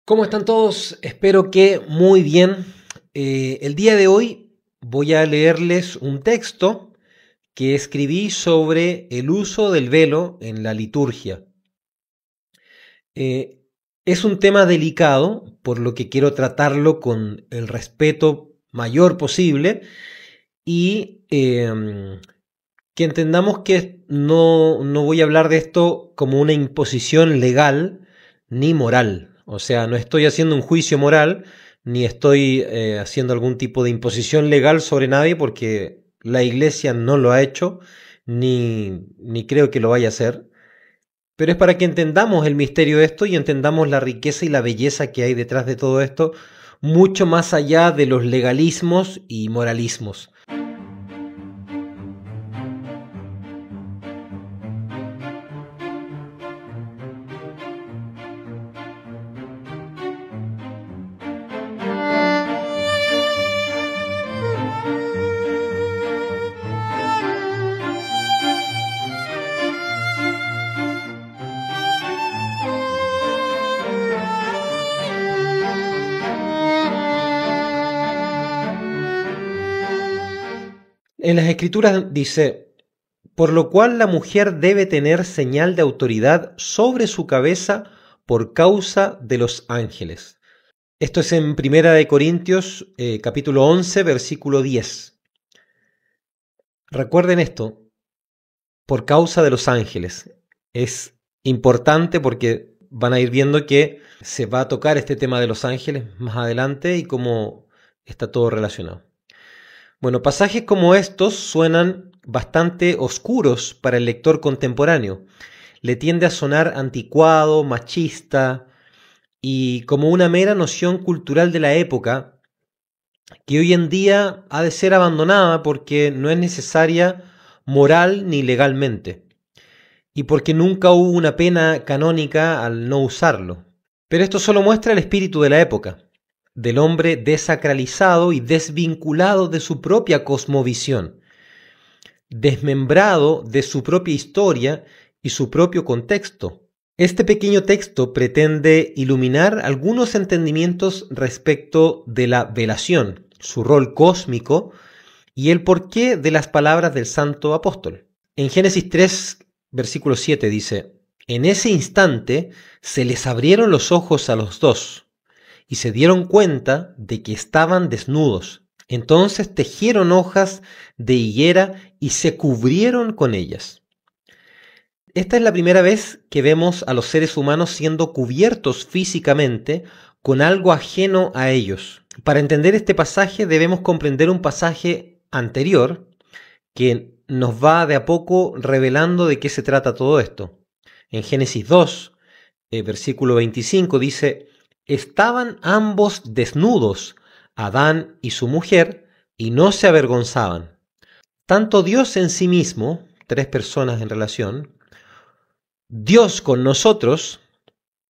¿Cómo están todos? Espero que muy bien. El día de hoy voy a leerles un texto que escribí sobre el uso del velo en la liturgia. Eh, es un tema delicado, por lo que quiero tratarlo con el respeto mayor posible y que entendamos que no voy a hablar de esto como una imposición legal ni moral. O sea, no estoy haciendo un juicio moral, ni estoy haciendo algún tipo de imposición legal sobre nadie, porque la Iglesia no lo ha hecho, ni creo que lo vaya a hacer. Pero es para que entendamos el misterio de esto y entendamos la riqueza y la belleza que hay detrás de todo esto, mucho más allá de los legalismos y moralismos. En las Escrituras dice: por lo cual la mujer debe tener señal de autoridad sobre su cabeza por causa de los ángeles. Esto es en Primera de Corintios, capítulo 11, versículo 10. Recuerden esto, por causa de los ángeles. Es importante porque van a ir viendo que se va a tocar este tema de los ángeles más adelante y cómo está todo relacionado. Bueno, pasajes como estos suenan bastante oscuros para el lector contemporáneo. Le tiende a sonar anticuado, machista y como una mera noción cultural de la época que hoy en día ha de ser abandonada porque no es necesaria moral ni legalmente y porque nunca hubo una pena canónica al no usarlo. Pero esto solo muestra el espíritu de la época, del hombre desacralizado y desvinculado de su propia cosmovisión, desmembrado de su propia historia y su propio contexto. Este pequeño texto pretende iluminar algunos entendimientos respecto de la velación, su rol cósmico y el porqué de las palabras del santo apóstol. En Génesis 3, versículo 7 dice: en ese instante se les abrieron los ojos a los dos y se dieron cuenta de que estaban desnudos. Entonces tejieron hojas de higuera y se cubrieron con ellas. Esta es la primera vez que vemos a los seres humanos siendo cubiertos físicamente con algo ajeno a ellos. Para entender este pasaje debemos comprender un pasaje anterior que nos va de a poco revelando de qué se trata todo esto. En Génesis 2, versículo 25 dice: estaban ambos desnudos, Adán y su mujer, y no se avergonzaban. Tanto Dios en sí mismo, tres personas en relación, Dios con nosotros,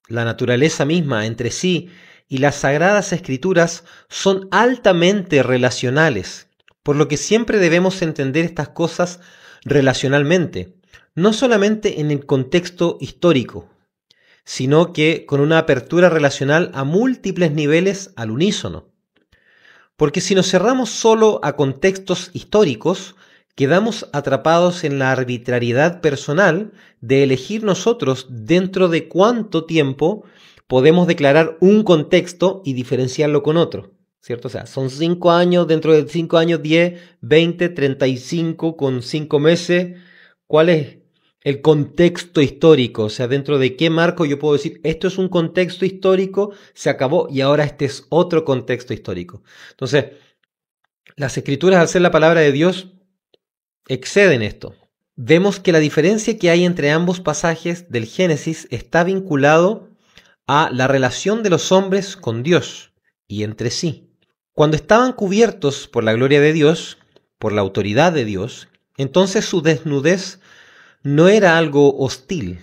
la naturaleza misma entre sí y las sagradas escrituras son altamente relacionales, por lo que siempre debemos entender estas cosas relacionalmente, no solamente en el contexto histórico, sino que con una apertura relacional a múltiples niveles al unísono. Porque si nos cerramos solo a contextos históricos, quedamos atrapados en la arbitrariedad personal de elegir nosotros dentro de cuánto tiempo podemos declarar un contexto y diferenciarlo con otro, ¿cierto? O sea, son 5 años, dentro de 5 años, 10, 20, 35, con 5 meses. ¿Cuál es el contexto histórico? O sea, dentro de qué marco yo puedo decir, esto es un contexto histórico, se acabó y ahora este es otro contexto histórico. Entonces, las escrituras, al ser la palabra de Dios, exceden esto. Vemos que la diferencia que hay entre ambos pasajes del Génesis está vinculado a la relación de los hombres con Dios y entre sí. Cuando estaban cubiertos por la gloria de Dios, por la autoridad de Dios, entonces su desnudez no era algo hostil,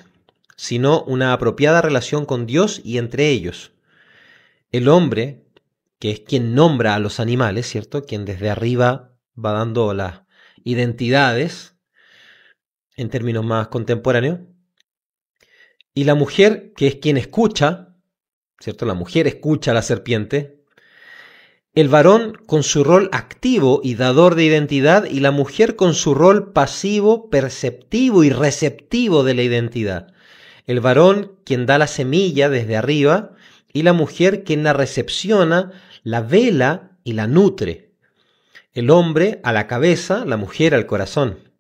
sino una apropiada relación con Dios y entre ellos. El hombre, que es quien nombra a los animales, ¿cierto? Quien desde arriba va dando las identidades en términos más contemporáneos. Y la mujer, que es quien escucha, ¿cierto? La mujer escucha a la serpiente. El varón con su rol activo y dador de identidad y la mujer con su rol pasivo, perceptivo y receptivo de la identidad. El varón quien da la semilla desde arriba y la mujer quien la recepciona, la vela y la nutre. El hombre a la cabeza, la mujer al corazón.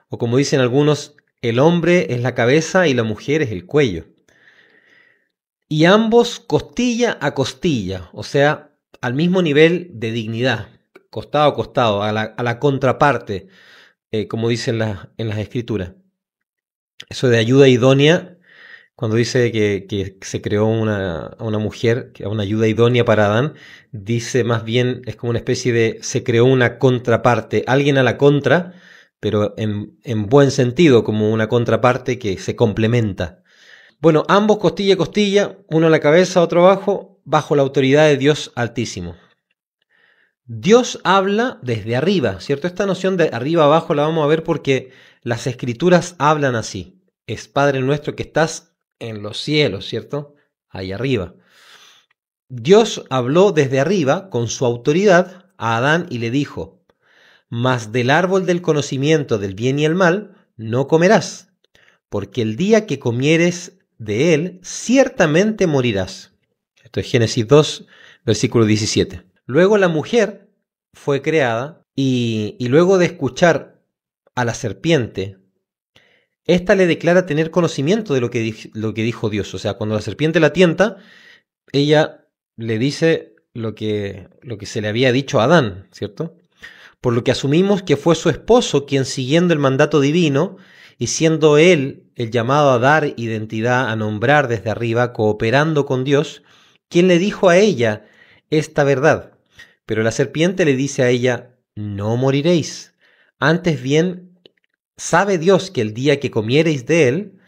O como dicen algunos, el hombre es la cabeza y la mujer es el cuello. Y ambos costilla a costilla, o sea, al mismo nivel de dignidad, costado a costado, a la contraparte, como dicen en las escrituras. Eso de ayuda idónea, cuando dice que se creó una mujer, una ayuda idónea para Adán, dice más bien, es como una especie de, se creó una contraparte, alguien a la contra, pero en buen sentido, como una contraparte que se complementa. Bueno, ambos costilla a costilla, uno a la cabeza, otro abajo, bajo la autoridad de Dios Altísimo. Dios habla desde arriba, ¿cierto? Esta noción de arriba abajo la vamos a ver porque las escrituras hablan así. Es Padre nuestro que estás en los cielos, ¿cierto? Ahí arriba. Dios habló desde arriba con su autoridad a Adán y le dijo: mas del árbol del conocimiento del bien y el mal no comerás, porque el día que comieres de él, ciertamente morirás. Esto es Génesis 2, versículo 17. Luego la mujer fue creada y luego de escuchar a la serpiente, ésta le declara tener conocimiento de lo que dijo Dios. O sea, cuando la serpiente la tienta, ella le dice lo que se le había dicho a Adán, ¿cierto? Por lo que asumimos que fue su esposo quien, siguiendo el mandato divino y siendo él el llamado a dar identidad, a nombrar desde arriba, cooperando con Dios, quien le dijo a ella esta verdad. Pero la serpiente le dice a ella: no moriréis. Antes bien, sabe Dios que el día que comiereis de él,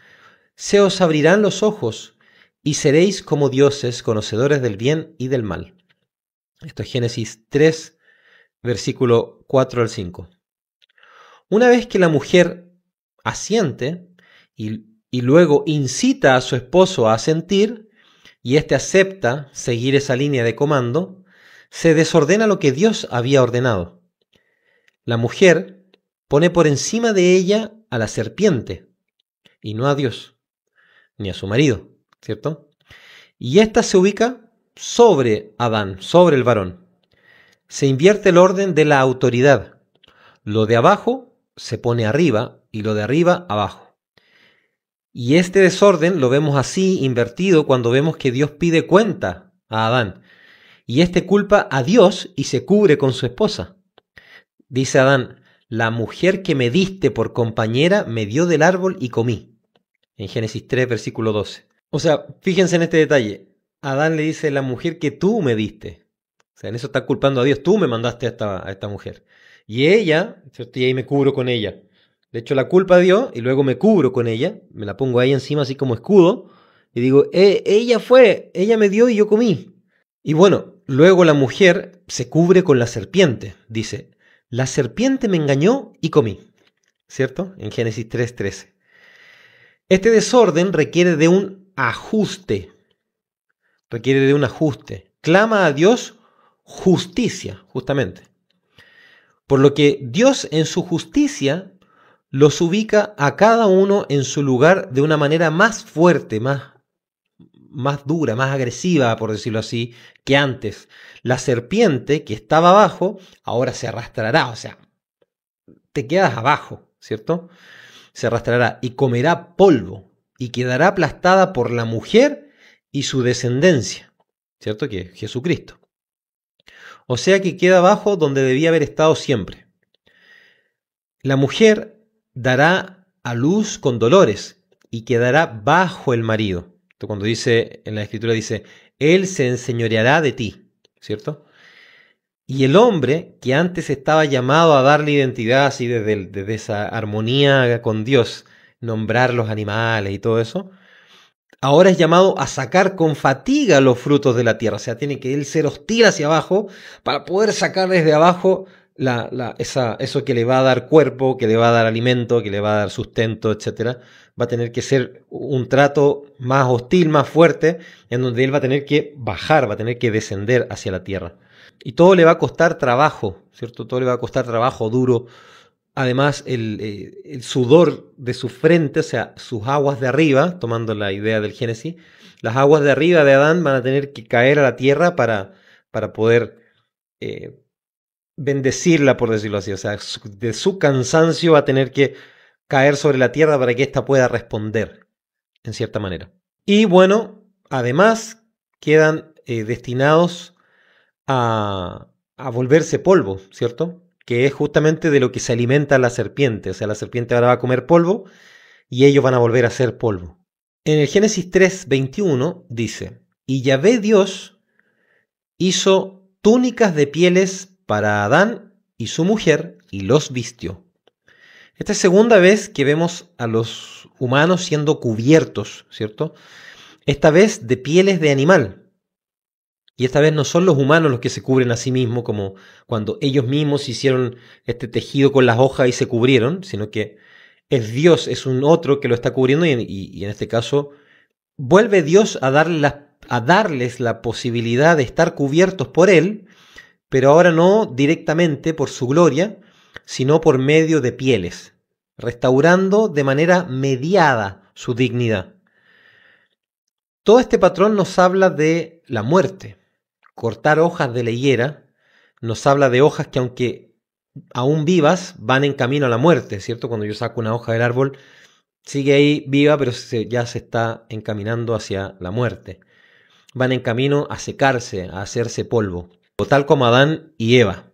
se os abrirán los ojos y seréis como dioses, conocedores del bien y del mal. Esto es Génesis 3, versículo 4 al 5. Una vez que la mujer asiente y luego incita a su esposo a asentir, y éste acepta seguir esa línea de comando, se desordena lo que Dios había ordenado. La mujer pone por encima de ella a la serpiente, y no a Dios, ni a su marido, ¿cierto? Y ésta se ubica sobre Adán, sobre el varón. Se invierte el orden de la autoridad. Lo de abajo se pone arriba y lo de arriba abajo. Y este desorden lo vemos así invertido cuando vemos que Dios pide cuenta a Adán. Y este culpa a Dios y se cubre con su esposa. Dice Adán: la mujer que me diste por compañera me dio del árbol y comí. En Génesis 3, versículo 12. O sea, fíjense en este detalle. Adán le dice: la mujer que tú me diste. O sea, en eso está culpando a Dios. Tú me mandaste a esta mujer. Y ella, ¿cierto? Y ahí me cubro con ella. Le echo la culpa a Dios y luego me cubro con ella. Me la pongo ahí encima así como escudo. Y digo: ella me dio y yo comí. Y bueno, luego la mujer se cubre con la serpiente. Dice: la serpiente me engañó y comí. ¿Cierto? En Génesis 3:13. Este desorden requiere de un ajuste. Clama a Dios justicia, justamente. Por lo que Dios en su justicia los ubica a cada uno en su lugar de una manera más fuerte, más dura, más agresiva, por decirlo así, que antes. La serpiente que estaba abajo ahora se arrastrará, o sea, te quedas abajo, ¿cierto? Se arrastrará y comerá polvo y quedará aplastada por la mujer y su descendencia, ¿cierto? Que es Jesucristo. O sea que queda abajo donde debía haber estado siempre. La mujer dará a luz con dolores y quedará bajo el marido. Esto cuando dice, en la escritura dice: él se enseñoreará de ti, ¿cierto? Y el hombre, que antes estaba llamado a darle identidad así desde esa armonía con Dios, nombrar los animales y todo eso, ahora es llamado a sacar con fatiga los frutos de la tierra. O sea, tiene que él ser hostil hacia abajo para poder sacar desde abajo eso que le va a dar cuerpo, que le va a dar alimento, que le va a dar sustento, etcétera, va a tener que ser un trato más hostil, más fuerte, en donde él va a tener que bajar, va a tener que descender hacia la tierra. Y todo le va a costar trabajo, ¿cierto? Todo le va a costar trabajo duro. Además, el sudor de su frente, o sea, sus aguas de arriba, tomando la idea del Génesis, las aguas de arriba de Adán van a tener que caer a la tierra para poder bendecirla, por decirlo así. O sea, de su cansancio va a tener que caer sobre la tierra para que ésta pueda responder, en cierta manera. Y bueno, además quedan destinados a volverse polvo, ¿cierto? Que es justamente de lo que se alimenta la serpiente. O sea, la serpiente ahora va a comer polvo y ellos van a volver a ser polvo. En el Génesis 3:21 dice: y Yahvé Dios hizo túnicas de pieles para Adán y su mujer y los vistió. Esta es segunda vez que vemos a los humanos siendo cubiertos, ¿cierto? Esta vez de pieles de animal. Y esta vez no son los humanos los que se cubren a sí mismos, como cuando ellos mismos hicieron este tejido con las hojas y se cubrieron, sino que es Dios, es un otro que lo está cubriendo y en este caso vuelve Dios a darles la posibilidad de estar cubiertos por Él, pero ahora no directamente por su gloria, sino por medio de pieles, restaurando de manera mediada su dignidad. Todo este patrón nos habla de la muerte. Cortar hojas de la higuera nos habla de hojas que, aunque aún vivas, van en camino a la muerte, ¿cierto? Cuando yo saco una hoja del árbol, sigue ahí viva, pero ya se está encaminando hacia la muerte. Van en camino a secarse, a hacerse polvo, tal como Adán y Eva.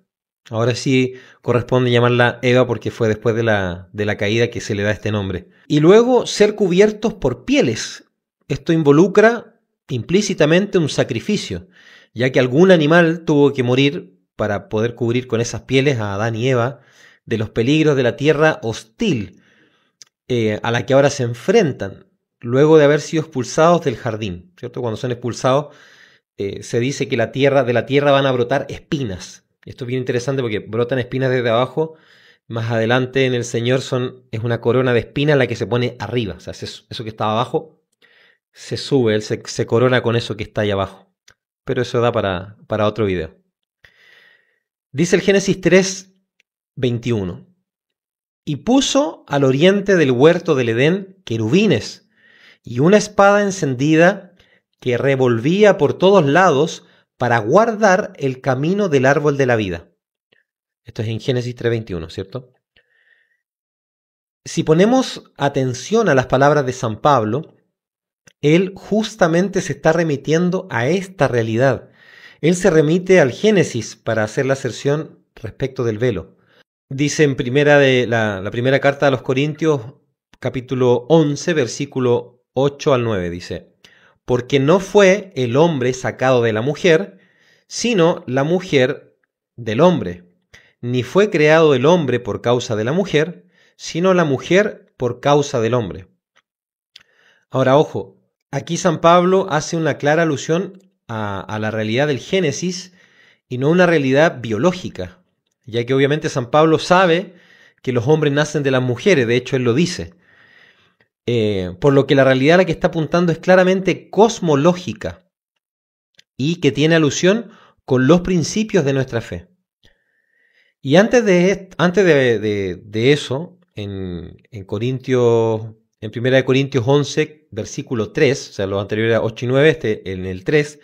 Ahora sí corresponde llamarla Eva porque fue después de la caída que se le da este nombre. Y luego ser cubiertos por pieles. Esto involucra implícitamente un sacrificio, ya que algún animal tuvo que morir para poder cubrir con esas pieles a Adán y Eva de los peligros de la tierra hostil a la que ahora se enfrentan, luego de haber sido expulsados del jardín, ¿cierto? Cuando son expulsados, se dice que de la tierra van a brotar espinas. Esto es bien interesante porque brotan espinas desde abajo. Más adelante en el Señor es una corona de espinas la que se pone arriba. O sea, eso que estaba abajo se sube, Él se corona con eso que está ahí abajo. Pero eso da para otro video. Dice el Génesis 3:21. Y puso al oriente del huerto del Edén querubines y una espada encendida que revolvía por todos lados para guardar el camino del árbol de la vida. Esto es en Génesis 3:21, ¿cierto? Si ponemos atención a las palabras de San Pablo, él justamente se está remitiendo a esta realidad. Él se remite al Génesis para hacer la aserción respecto del velo. Dice en la primera carta a los Corintios, capítulo 11, versículo 8 al 9, dice: porque no fue el hombre sacado de la mujer, sino la mujer del hombre. Ni fue creado el hombre por causa de la mujer, sino la mujer por causa del hombre. Ahora, ojo, aquí San Pablo hace una clara alusión a la realidad del Génesis y no una realidad biológica, ya que obviamente San Pablo sabe que los hombres nacen de las mujeres, de hecho él lo dice. Por lo que la realidad a la que está apuntando es claramente cosmológica y que tiene alusión con los principios de nuestra fe. Y antes de eso, en 1 Corintios 11, versículo 3, o sea, los anteriores a 8 y 9, en el 3,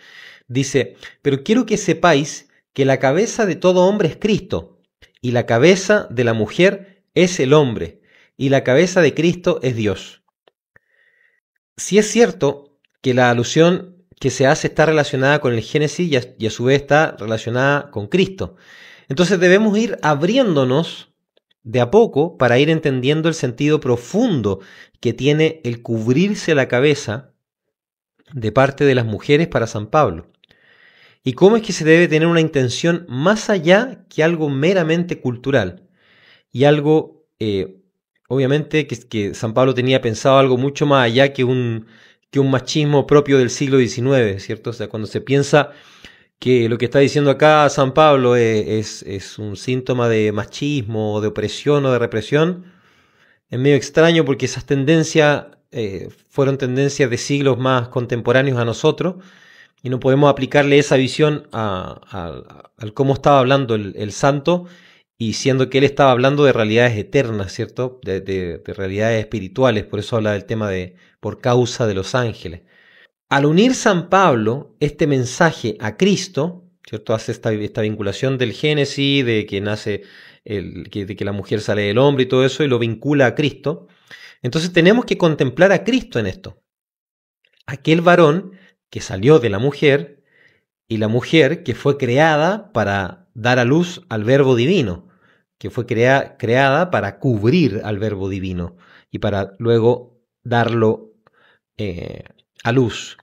dice: pero quiero que sepáis que la cabeza de todo hombre es Cristo, y la cabeza de la mujer es el hombre, y la cabeza de Cristo es Dios. Si es cierto que la alusión que se hace está relacionada con el Génesis y a su vez está relacionada con Cristo, entonces debemos ir abriéndonos de a poco para ir entendiendo el sentido profundo que tiene el cubrirse la cabeza de parte de las mujeres para San Pablo. Y cómo es que se debe tener una intención más allá que algo meramente cultural. Y algo, obviamente, que San Pablo tenía pensado algo mucho más allá que un machismo propio del siglo XIX, ¿cierto? O sea, cuando se piensa que lo que está diciendo acá San Pablo es un síntoma de machismo, de opresión o de represión. Es medio extraño porque esas tendencias fueron tendencias de siglos más contemporáneos a nosotros y no podemos aplicarle esa visión al cómo estaba hablando el santo, y siendo que él estaba hablando de realidades eternas, ¿cierto? De realidades espirituales, por eso habla del tema de por causa de los ángeles. Al unir San Pablo este mensaje a Cristo, ¿cierto? Hace esta vinculación del Génesis, de que nace, de que la mujer sale del hombre y todo eso, y lo vincula a Cristo. Entonces tenemos que contemplar a Cristo en esto. Aquel varón que salió de la mujer, y la mujer que fue creada para dar a luz al Verbo Divino, que fue creada para cubrir al Verbo Divino y para luego darlo a luz.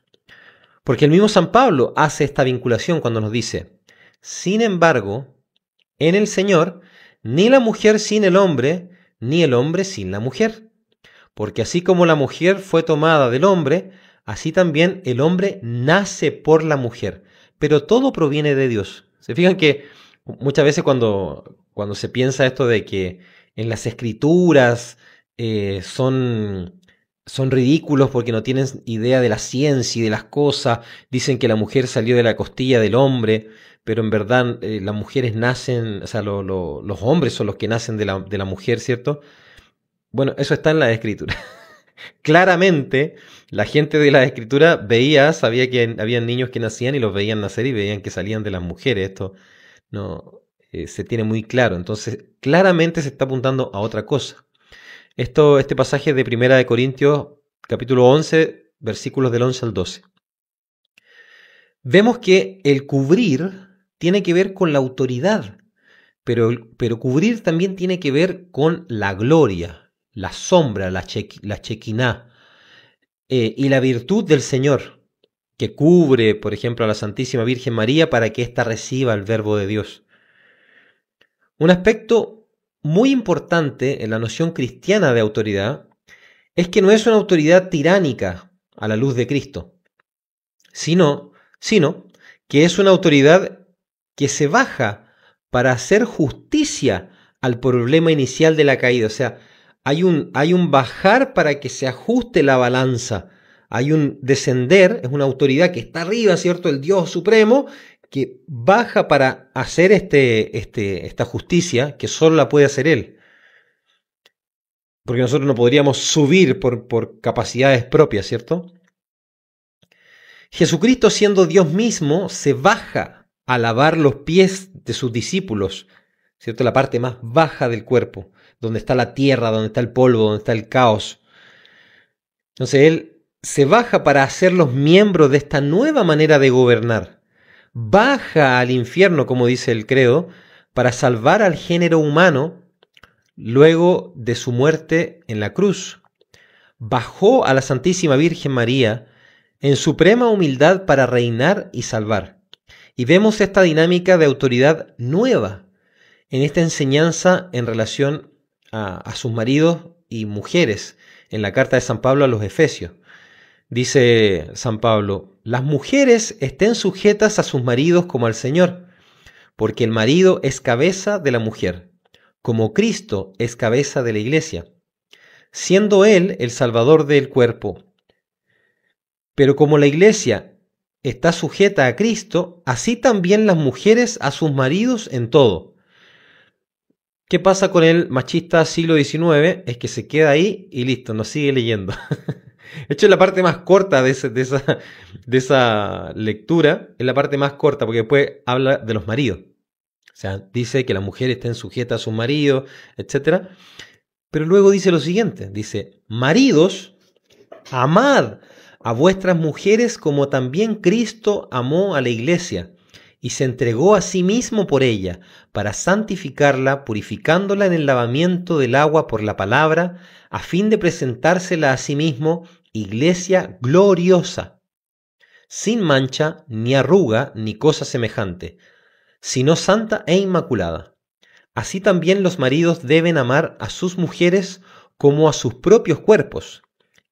Porque el mismo San Pablo hace esta vinculación cuando nos dice: sin embargo, en el Señor, ni la mujer sin el hombre, ni el hombre sin la mujer. Porque así como la mujer fue tomada del hombre, así también el hombre nace por la mujer. Pero todo proviene de Dios. ¿Se fijan que muchas veces cuando se piensa esto de que en las escrituras son ridículos porque no tienen idea de la ciencia y de las cosas, dicen que la mujer salió de la costilla del hombre, pero en verdad las mujeres nacen, o sea, los hombres son los que nacen de la mujer, ¿cierto? Bueno, eso está en la escritura. Claramente, la gente de la escritura sabía que había niños que nacían y los veían nacer y veían que salían de las mujeres. Esto no se tiene muy claro. Entonces, claramente se está apuntando a otra cosa. Este pasaje de 1 de Corintios, capítulo 11, versículos del 11 al 12. Vemos que el cubrir tiene que ver con la autoridad, pero cubrir también tiene que ver con la gloria, la sombra, la chequiná, y la virtud del Señor, que cubre, por ejemplo, a la Santísima Virgen María para que ésta reciba el Verbo de Dios. Un aspecto muy importante en la noción cristiana de autoridad es que no es una autoridad tiránica a la luz de Cristo, sino que es una autoridad que se baja para hacer justicia al problema inicial de la caída. O sea, hay un bajar para que se ajuste la balanza. Hay un descender, es una autoridad que está arriba, ¿cierto? El Dios supremo, que baja para hacer esta justicia que solo la puede hacer Él. Porque nosotros no podríamos subir por capacidades propias, ¿cierto? Jesucristo, siendo Dios mismo, se baja a lavar los pies de sus discípulos, ¿cierto? La parte más baja del cuerpo, donde está la tierra, donde está el polvo, donde está el caos. Entonces Él se baja para hacerlos miembros de esta nueva manera de gobernar. Baja al infierno, como dice el credo, para salvar al género humano luego de su muerte en la cruz. Bajó a la Santísima Virgen María en suprema humildad para reinar y salvar. Y vemos esta dinámica de autoridad nueva en esta enseñanza en relación a sus maridos y mujeres en la carta de San Pablo a los Efesios. Dice San Pablo: las mujeres estén sujetas a sus maridos como al Señor, porque el marido es cabeza de la mujer, como Cristo es cabeza de la Iglesia, siendo Él el Salvador del cuerpo. Pero como la Iglesia está sujeta a Cristo, así también las mujeres a sus maridos en todo. ¿Qué pasa con el machista siglo XIX? Es que se queda ahí y listo, no sigue leyendo. De hecho, es la parte más corta de esa lectura, es la parte más corta, porque después habla de los maridos. O sea, dice que las mujeres estén sujetas a sus maridos, etc. Pero luego dice lo siguiente, dice: maridos, amad a vuestras mujeres como también Cristo amó a la Iglesia y se entregó a sí mismo por ella, para santificarla, purificándola en el lavamiento del agua por la palabra, a fin de presentársela a sí mismo Iglesia gloriosa, sin mancha, ni arruga, ni cosa semejante, sino santa e inmaculada. Así también los maridos deben amar a sus mujeres como a sus propios cuerpos.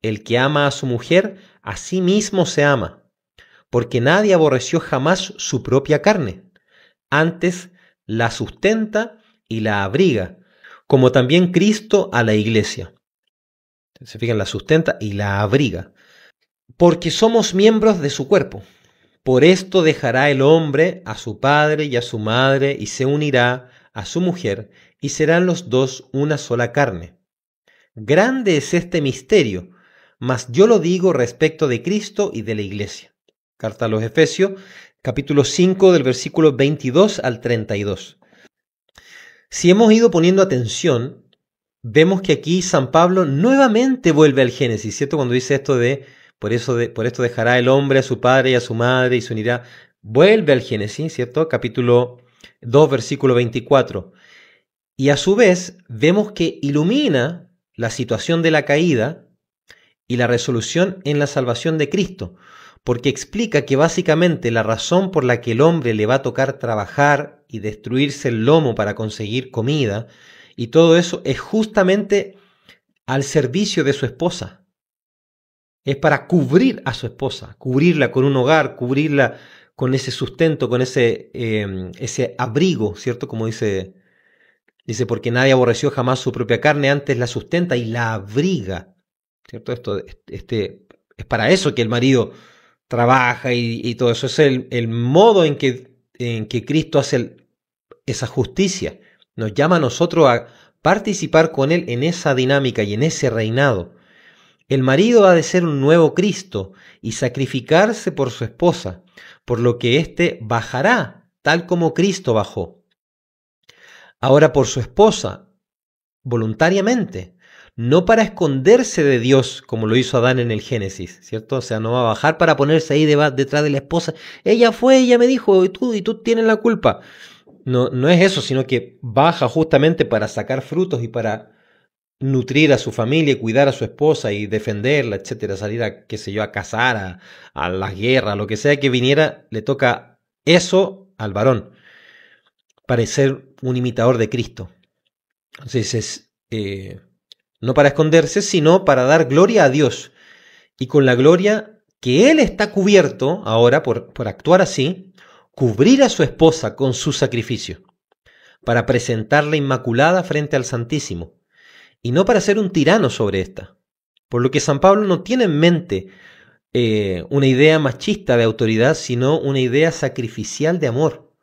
El que ama a su mujer, a sí mismo se ama, porque nadie aborreció jamás su propia carne. Antes la sustenta y la abriga, como también Cristo a la iglesia. Se fijan, la sustenta y la abriga. Porque somos miembros de su cuerpo. Por esto dejará el hombre a su padre y a su madre y se unirá a su mujer y serán los dos una sola carne. Grande es este misterio, mas yo lo digo respecto de Cristo y de la iglesia. Carta a los Efesios, capítulo 5, del versículo 22 al 32. Si hemos ido poniendo atención, vemos que aquí San Pablo nuevamente vuelve al Génesis, ¿cierto? Cuando dice esto de por esto dejará el hombre a su padre y a su madre y se unirá. Vuelve al Génesis, ¿cierto? Capítulo 2, versículo 24. Y a su vez vemos que ilumina la situación de la caída y la resolución en la salvación de Cristo, porque explica que básicamente la razón por la que el hombre le va a tocar trabajar y destruirse el lomo para conseguir comida y todo eso es justamente al servicio de su esposa. Es para cubrir a su esposa, cubrirla con un hogar, cubrirla con ese sustento, con ese abrigo, ¿cierto? Como dice, porque nadie aborreció jamás su propia carne, antes la sustenta y la abriga, ¿cierto? Es para eso que el marido trabaja y todo eso. Es el modo en que Cristo hace esa justicia. Nos llama a nosotros a participar con Él en esa dinámica y en ese reinado. El marido ha de ser un nuevo Cristo y sacrificarse por su esposa, por lo que éste bajará, tal como Cristo bajó. Ahora por su esposa, voluntariamente, no para esconderse de Dios como lo hizo Adán en el Génesis, ¿cierto? O sea, no va a bajar para ponerse ahí detrás de la esposa. Ella me dijo, y tú tienes la culpa. No es eso, sino que baja justamente para sacar frutos y para nutrir a su familia y cuidar a su esposa y defenderla, etcétera, salir a, qué sé yo, a cazar, a las guerras, lo que sea que viniera, le toca eso al varón, para ser un imitador de Cristo. Entonces, no para esconderse, sino para dar gloria a Dios, y con la gloria que Él está cubierto ahora por actuar así, cubrir a su esposa con su sacrificio, para presentarla inmaculada frente al Santísimo, y no para ser un tirano sobre esta. Por lo que San Pablo no tiene en mente una idea machista de autoridad, sino una idea sacrificial de amor.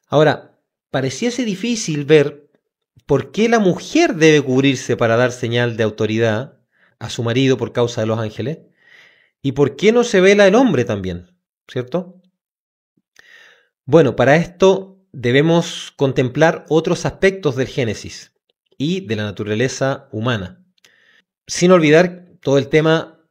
Ahora, pareciese difícil ver por qué la mujer debe cubrirse para dar señal de autoridad a su marido por causa de los ángeles, y por qué no se vela el hombre también, ¿cierto? Bueno, para esto debemos contemplar otros aspectos del Génesis y de la naturaleza humana. Sin olvidar todo el tema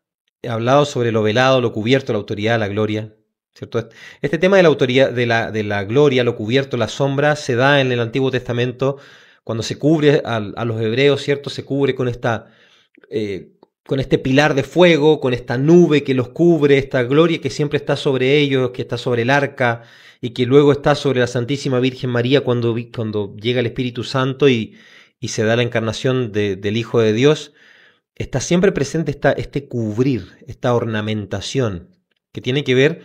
hablado sobre lo velado, lo cubierto, la autoridad, la gloria, ¿cierto? Este tema de la autoridad, de la gloria, lo cubierto, la sombra, se da en el Antiguo Testamento cuando se cubre a los hebreos, ¿cierto? Se cubre con con este pilar de fuego, con esta nube que los cubre, esta gloria que siempre está sobre ellos, que está sobre el arca y que luego está sobre la Santísima Virgen María cuando llega el Espíritu Santo y se da la encarnación del Hijo de Dios. Está siempre presente este cubrir, esta ornamentación, que tiene que ver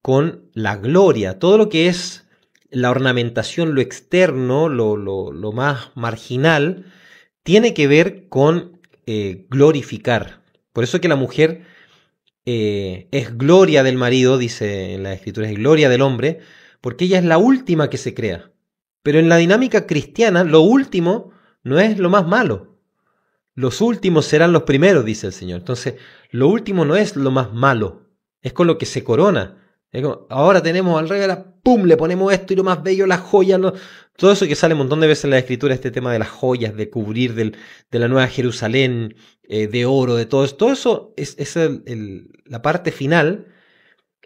con la gloria. Todo lo que es la ornamentación, lo externo, lo más marginal, tiene que ver con glorificar. Por eso que la mujer es gloria del marido, dice en la Escritura, es gloria del hombre, porque ella es la última que se crea. Pero en la dinámica cristiana, lo último no es lo más malo. Los últimos serán los primeros, dice el Señor. Entonces, lo último no es lo más malo, es con lo que se corona. Es como, ahora tenemos al rey, ¡pum!, le ponemos esto y lo más bello, las joyas, todo eso que sale un montón de veces en la Escritura, este tema de las joyas, de cubrir de la Nueva Jerusalén, de oro, de todo eso. Todo eso es la parte final,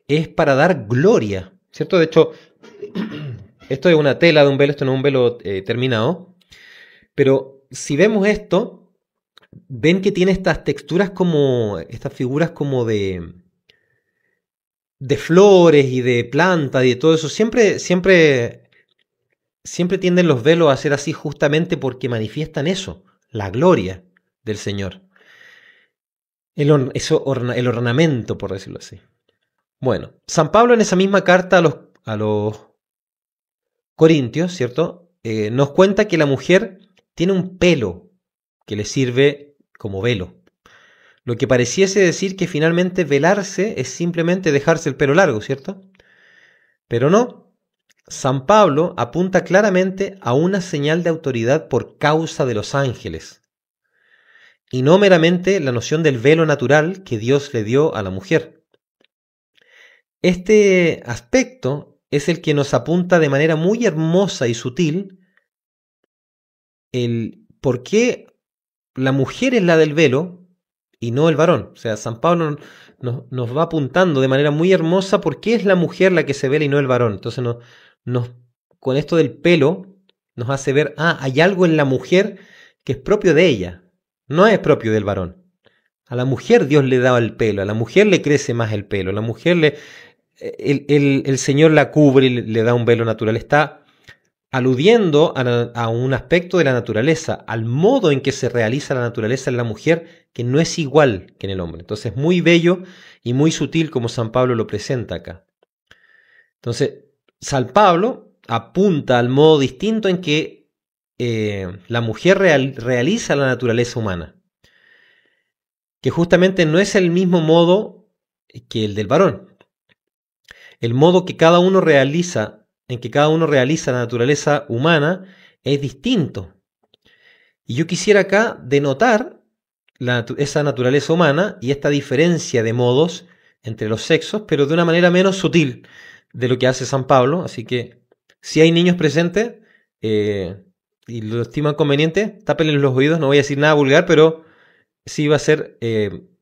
es para dar gloria, ¿cierto? De hecho, esto es una tela de un velo, esto no es un velo terminado, pero si vemos esto, ven que tiene estas texturas estas figuras como de flores y de plantas y de todo eso. Siempre tienden los velos a ser así justamente porque manifiestan eso, la gloria del Señor. El ornamento, por decirlo así. Bueno, San Pablo en esa misma carta a los Corintios, ¿cierto? Nos cuenta que la mujer tiene un pelo que le sirve como velo. Lo que pareciese decir que finalmente velarse es simplemente dejarse el pelo largo, ¿cierto? Pero no. San Pablo apunta claramente a una señal de autoridad por causa de los ángeles, y no meramente la noción del velo natural que Dios le dio a la mujer. Este aspecto es el que nos apunta de manera muy hermosa y sutil el por qué la mujer es la del velo y no el varón. O sea, San Pablo nos va apuntando de manera muy hermosa por qué es la mujer la que se vela y no el varón. Entonces, con esto del pelo nos hace ver, hay algo en la mujer que es propio de ella, no es propio del varón. A la mujer Dios le daba el pelo, a la mujer le crece más el pelo, a la mujer el Señor la cubre y le da un velo natural. Está aludiendo a un aspecto de la naturaleza, al modo en que se realiza la naturaleza en la mujer, que no es igual que en el hombre. Entonces es muy bello y muy sutil como San Pablo lo presenta acá. Entonces, San Pablo apunta al modo distinto en que la mujer realiza la naturaleza humana, que justamente no es el mismo modo que el del varón. El modo que cada uno realiza en que cada uno realiza la naturaleza humana es distinto. Y yo quisiera acá denotar esa naturaleza humana y esta diferencia de modos entre los sexos, pero de una manera menos sutil de lo que hace San Pablo. Así que si hay niños presentes y lo estiman conveniente, tápenles los oídos, no voy a decir nada vulgar, pero sí va a ser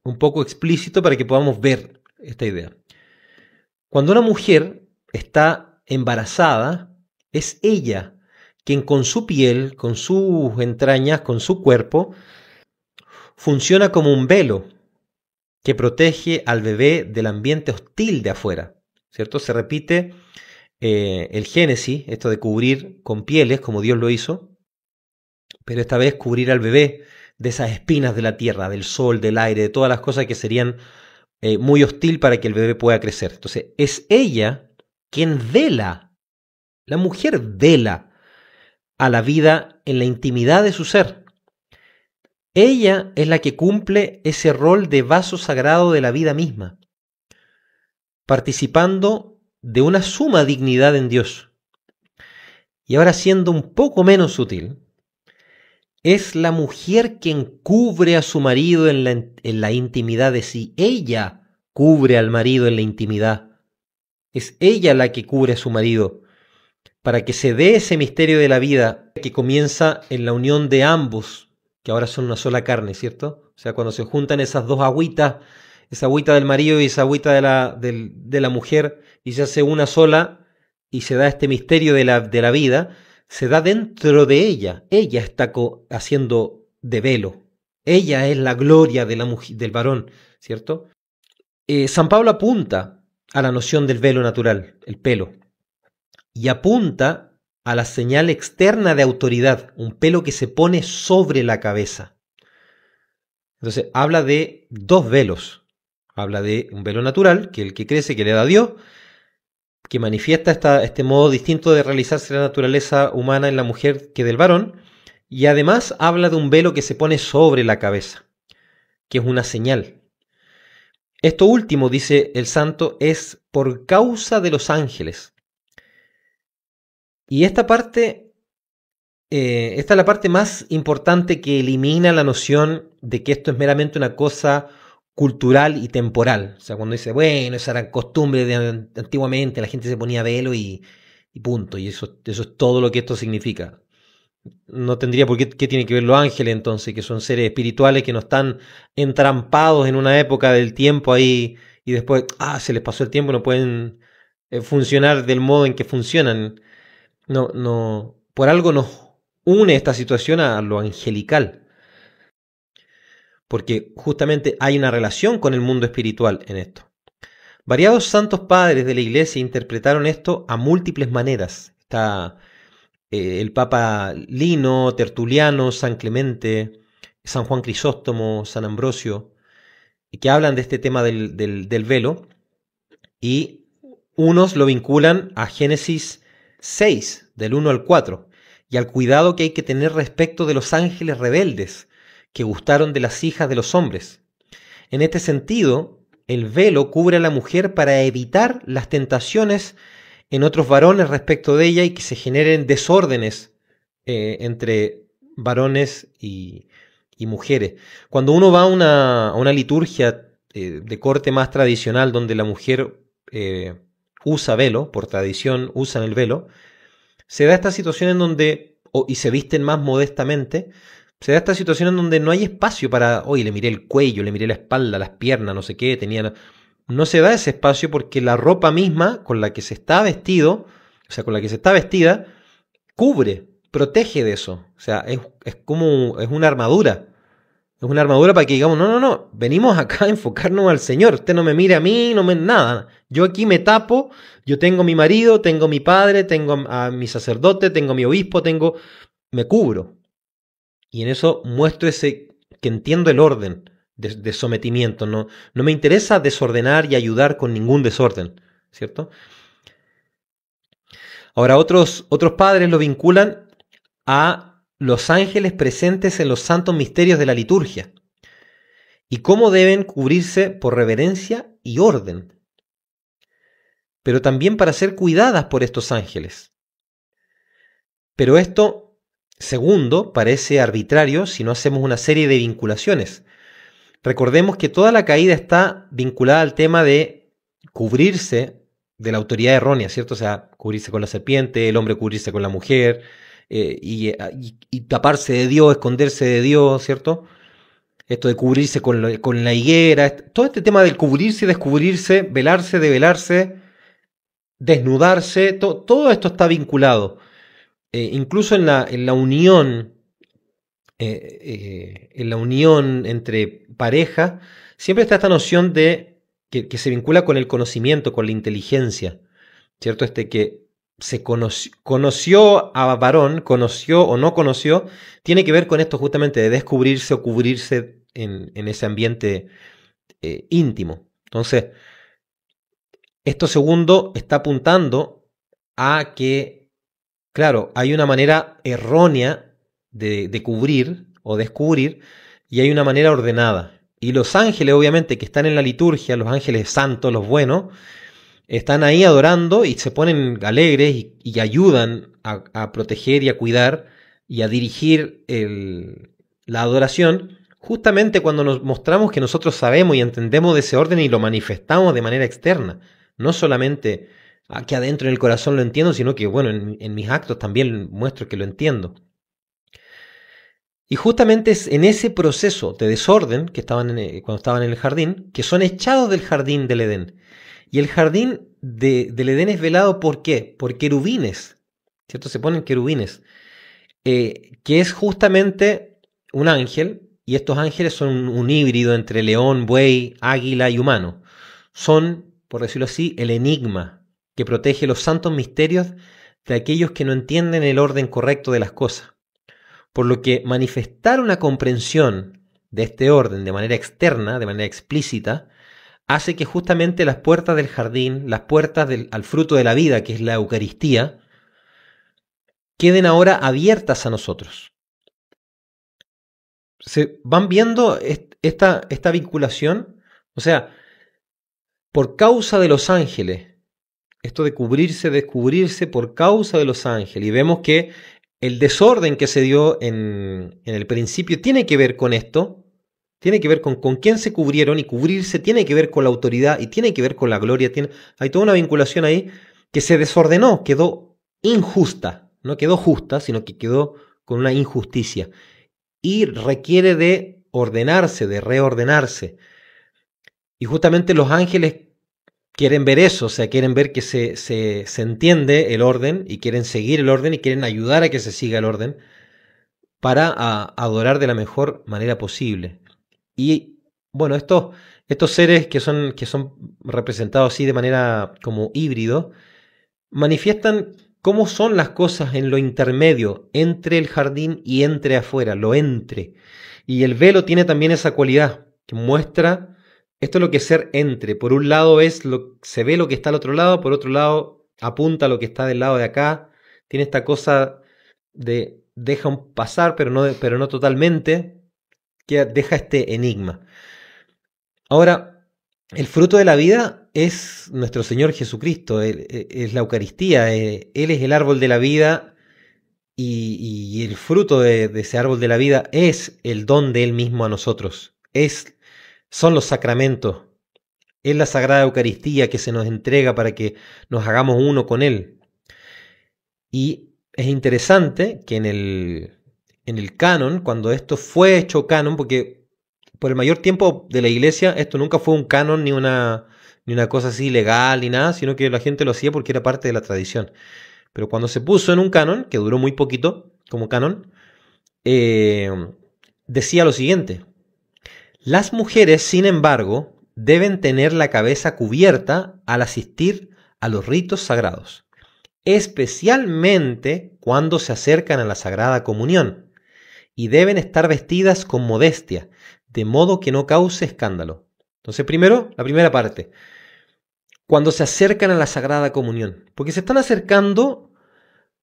un poco explícito para que podamos ver esta idea. Cuando una mujer está embarazada, es ella quien con su piel, con sus entrañas, con su cuerpo, funciona como un velo que protege al bebé del ambiente hostil de afuera, ¿cierto? Se repite el Génesis, esto de cubrir con pieles, como Dios lo hizo, pero esta vez cubrir al bebé de esas espinas de la tierra, del sol, del aire, de todas las cosas que serían muy hostil para que el bebé pueda crecer. Entonces, es ella quien vela, la mujer vela a la vida en la intimidad de su ser. Ella es la que cumple ese rol de vaso sagrado de la vida misma, participando de una suma dignidad en Dios. Y ahora, siendo un poco menos sutil, es la mujer quien cubre a su marido en la intimidad de sí. Ella cubre al marido en la intimidad. Es ella la que cubre a su marido para que se dé ese misterio de la vida que comienza en la unión de ambos, que ahora son una sola carne, ¿cierto? O sea, cuando se juntan esas dos agüitas, esa agüita del marido y esa agüita de la mujer, y se hace una sola, y se da este misterio de la vida, se da dentro de ella. Ella está haciendo de velo. Ella es la gloria de la mujer, del varón, ¿cierto? San Pablo apunta a la noción del velo natural, el pelo, y apunta a la señal externa de autoridad, un pelo que se pone sobre la cabeza. Entonces habla de dos velos. Habla de un velo natural, que es el que crece, que le da Dios, que manifiesta este modo distinto de realizarse la naturaleza humana en la mujer que del varón, y además habla de un velo que se pone sobre la cabeza, que es una señal. Esto último, dice el santo, es por causa de los ángeles. Y esta es la parte más importante que elimina la noción de que esto es meramente una cosa cultural y temporal. O sea, cuando dice, bueno, esa era costumbre de antiguamente, la gente se ponía velo y punto. Y eso es todo lo que esto significa. No tendría por qué tiene que ver los ángeles entonces, que son seres espirituales que no están entrampados en una época del tiempo ahí y después, se les pasó el tiempo y no pueden funcionar del modo en que funcionan. No, por algo nos une esta situación a lo angelical, porque justamente hay una relación con el mundo espiritual en esto. Variados santos padres de la Iglesia interpretaron esto a múltiples maneras. Está el Papa Lino, Tertuliano, San Clemente, San Juan Crisóstomo, San Ambrosio, que hablan de este tema del velo. y unos lo vinculan a Génesis 6, del 1 al 4, y al cuidado que hay que tener respecto de los ángeles rebeldes que gustaron de las hijas de los hombres. En este sentido, el velo cubre a la mujer para evitar las tentaciones en otros varones respecto de ella y que se generen desórdenes entre varones y mujeres. Cuando uno va a una liturgia de corte más tradicional donde la mujer usa velo, por tradición usan el velo, se da esta situación en donde, y se visten más modestamente, se da esta situación en donde no hay espacio para, oye, le miré el cuello, le miré la espalda, las piernas, no sé qué, tenía... No se da ese espacio porque la ropa misma con la que se está vestido, o sea, con la que se está vestida, cubre, protege de eso. O sea, es como, es una armadura. Es una armadura para que digamos, no, venimos acá a enfocarnos al Señor. Usted no me mire a mí, no me... nada. Yo aquí me tapo, yo tengo a mi marido, tengo a mi padre, tengo a mi sacerdote, tengo a mi obispo, me cubro. Y en eso muestro ese que entiendo el orden de sometimiento. No me interesa desordenar y ayudar con ningún desorden, ¿cierto? Ahora otros padres lo vinculan a los ángeles presentes en los santos misterios de la liturgia y cómo deben cubrirse por reverencia y orden, pero también para ser cuidadas por estos ángeles. Pero esto, segundo, parece arbitrario si no hacemos una serie de vinculaciones. Recordemos que toda la caída está vinculada al tema de cubrirse de la autoridad errónea, ¿cierto? O sea, cubrirse con la serpiente, el hombre cubrirse con la mujer, y taparse de Dios, esconderse de Dios, ¿cierto? Esto de cubrirse con la higuera, todo este tema del cubrirse y descubrirse, velarse, develarse, desnudarse, todo esto está vinculado. Incluso en la unión entre pareja, siempre está esta noción de que se vincula con el conocimiento, con la inteligencia, ¿cierto? Que se conoció a varón, conoció o no conoció, tiene que ver con esto justamente de descubrirse o cubrirse en ese ambiente íntimo. Entonces, esto segundo está apuntando a que, claro, hay una manera errónea de cubrir o descubrir y hay una manera ordenada. Y los ángeles, obviamente, que están en la liturgia, los ángeles santos, los buenos, están ahí adorando y se ponen alegres y ayudan a proteger y a cuidar y a dirigir la adoración, justamente cuando nos mostramos que nosotros sabemos y entendemos de ese orden y lo manifestamos de manera externa. No solamente aquí adentro en el corazón lo entiendo, sino que, bueno, en mis actos también muestro que lo entiendo. Y justamente es en ese proceso de desorden que estaban cuando estaban en el jardín, que son echados del jardín del Edén. Y el jardín del Edén es velado ¿por qué? Por querubines, ¿cierto? Se ponen querubines, que es justamente un ángel, y estos ángeles son un híbrido entre león, buey, águila y humano. Son, por decirlo así, el enigma que protege los santos misterios de aquellos que no entienden el orden correcto de las cosas. Por lo que manifestar una comprensión de este orden de manera externa, de manera explícita, hace que justamente las puertas del jardín, las puertas al fruto de la vida, que es la Eucaristía, queden ahora abiertas a nosotros. ¿Se van viendo esta vinculación? O sea, por causa de los ángeles, esto de cubrirse, descubrirse por causa de los ángeles, y vemos que el desorden que se dio en el principio tiene que ver con esto, tiene que ver con quién se cubrieron, y cubrirse tiene que ver con la autoridad y tiene que ver con la gloria. Hay toda una vinculación ahí que se desordenó, quedó injusta, no quedó justa, sino que quedó con una injusticia y requiere de ordenarse, de reordenarse. Y justamente los ángeles quieren ver eso, o sea, quieren ver que se entiende el orden y quieren seguir el orden y quieren ayudar a que se siga el orden para adorar de la mejor manera posible. Y bueno, estos seres que son representados así de manera como híbrido, manifiestan cómo son las cosas en lo intermedio, entre el jardín y entre afuera, lo entre. Y el velo tiene también esa cualidad que muestra Esto es lo que es ser entre. Por un lado se ve lo que está al otro lado, por otro lado apunta a lo que está del lado de acá. Tiene esta cosa de deja un pasar, pero no totalmente, que deja este enigma. Ahora, el fruto de la vida es nuestro Señor Jesucristo, es la Eucaristía, Él es el árbol de la vida y el fruto de ese árbol de la vida es el don de Él mismo a nosotros, son los sacramentos, es la Sagrada Eucaristía que se nos entrega para que nos hagamos uno con Él. Y es interesante que en el canon, cuando esto fue hecho canon, porque por el mayor tiempo de la iglesia esto nunca fue un canon ni una cosa así legal ni nada, sino que la gente lo hacía porque era parte de la tradición. Pero cuando se puso en un canon, que duró muy poquito como canon, decía lo siguiente: las mujeres, sin embargo, deben tener la cabeza cubierta al asistir a los ritos sagrados, especialmente cuando se acercan a la Sagrada Comunión, y deben estar vestidas con modestia, de modo que no cause escándalo. Entonces, primero, la primera parte, cuando se acercan a la Sagrada Comunión, porque se están acercando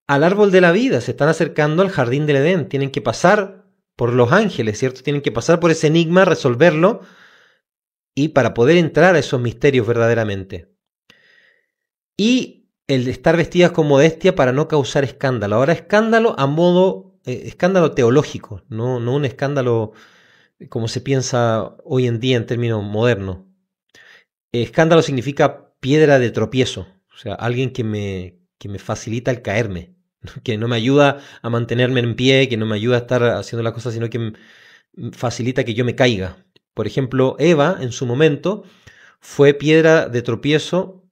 al árbol de la vida, se están acercando al jardín del Edén, tienen que pasar por los ángeles, ¿cierto? Tienen que pasar por ese enigma, resolverlo, y para poder entrar a esos misterios verdaderamente. Y el de estar vestidas con modestia para no causar escándalo. Ahora, escándalo a modo, escándalo teológico, no un escándalo como se piensa hoy en día en términos modernos. Escándalo significa piedra de tropiezo, o sea, alguien que me facilita el caerme, que no me ayuda a mantenerme en pie, que no me ayuda a estar haciendo las cosas, sino que facilita que yo me caiga. Por ejemplo, Eva, en su momento, fue piedra de tropiezo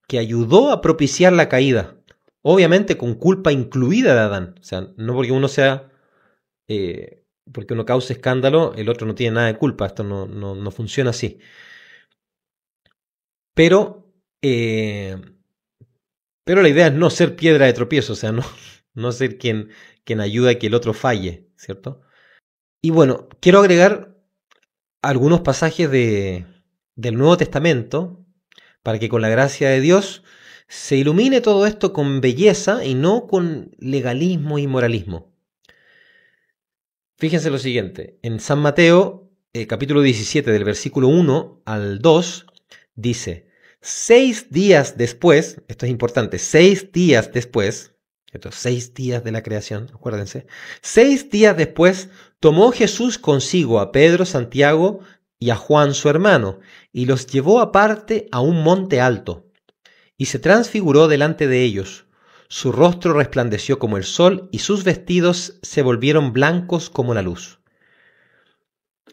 que ayudó a propiciar la caída, obviamente con culpa incluida de Adán. O sea, no porque uno sea, porque uno cause escándalo, el otro no tiene nada de culpa. Esto no funciona así. Pero la idea es no ser piedra de tropiezo, o sea, no ser quien ayuda a que el otro falle, ¿cierto? Y bueno, quiero agregar algunos pasajes del Nuevo Testamento para que con la gracia de Dios se ilumine todo esto con belleza y no con legalismo y moralismo. Fíjense lo siguiente, en San Mateo, capítulo 17, del versículo 1 al 2, dice: 6 días después, esto es importante, 6 días después, estos 6 días de la creación, acuérdense, 6 días después tomó Jesús consigo a Pedro, Santiago y a Juan su hermano, y los llevó aparte a un monte alto, y se transfiguró delante de ellos. Su rostro resplandeció como el sol, y sus vestidos se volvieron blancos como la luz.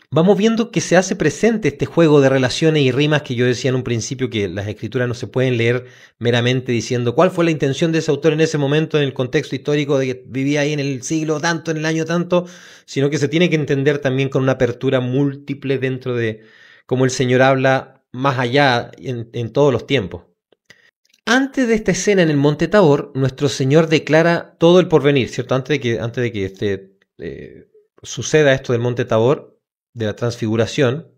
Vamos viendo que se hace presente este juego de relaciones y rimas que yo decía en un principio, que las escrituras no se pueden leer meramente diciendo cuál fue la intención de ese autor en ese momento, en el contexto histórico de que vivía ahí en el siglo tanto, en el año tanto, sino que se tiene que entender también con una apertura múltiple dentro de cómo el Señor habla más allá en todos los tiempos. Antes de esta escena en el Monte Tabor, nuestro Señor declara todo el porvenir, ¿cierto? Antes de que suceda esto del Monte Tabor, de la transfiguración,